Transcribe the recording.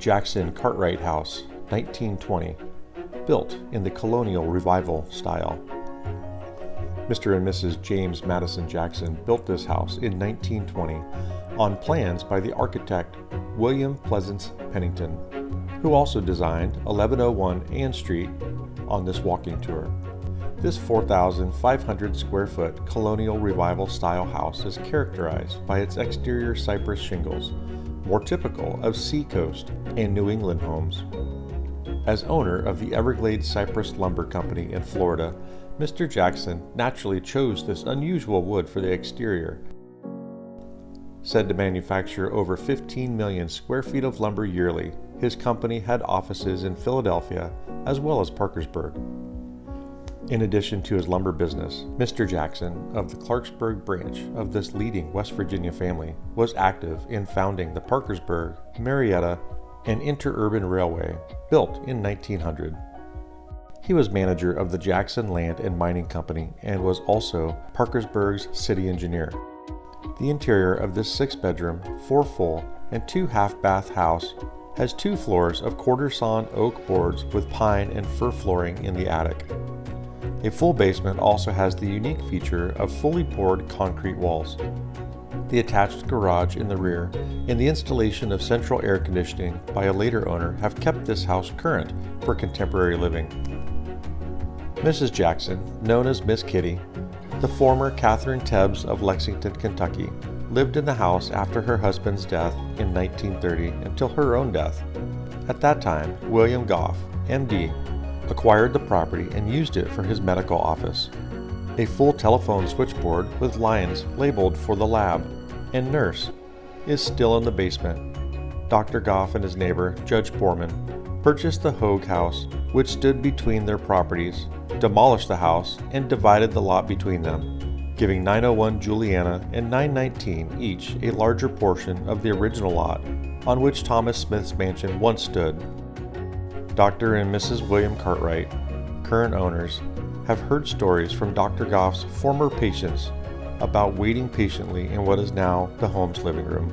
Jackson Cartwright House, 1920, built in the Colonial Revival style. Mr. and Mrs. James Madison Jackson built this house in 1920 on plans by the architect William Pleasance Pennington, who also designed 1101 Ann Street on this walking tour. This 4,500 square foot Colonial Revival style house is characterized by its exterior cypress shingles, more typical of seacoast and New England homes. As owner of the Everglades Cypress Lumber Company in Florida, Mr. Jackson naturally chose this unusual wood for the exterior. Said to manufacture over 15 million square feet of lumber yearly, his company had offices in Philadelphia as well as Parkersburg. In addition to his lumber business, Mr. Jackson, of the Clarksburg branch of this leading West Virginia family, was active in founding the Parkersburg, Marietta, and Interurban Railway, built in 1900. He was manager of the Jackson Land and Mining Company and was also Parkersburg's city engineer. The interior of this 6-bedroom, 4 full, and 2 half-bath house has 2 floors of quarter-sawn oak boards with pine and fir flooring in the attic. A full basement also has the unique feature of fully poured concrete walls. The attached garage in the rear and the installation of central air conditioning by a later owner have kept this house current for contemporary living. Mrs. Jackson, known as Miss Kitty, the former Catherine Tebbs of Lexington, Kentucky, lived in the house after her husband's death in 1930 until her own death. At that time, William Goff, MD, acquired the property and used it for his medical office. A full telephone switchboard with lines labeled for the lab and nurse is still in the basement. Dr. Goff and his neighbor, Judge Borman, purchased the Hogue House, which stood between their properties, demolished the house, and divided the lot between them, giving 901 Juliana and 919 each a larger portion of the original lot on which Thomas Smith's mansion once stood. Dr. and Mrs. William Cartwright, current owners, have heard stories from Dr. Goff's former patients about waiting patiently in what is now the home's living room.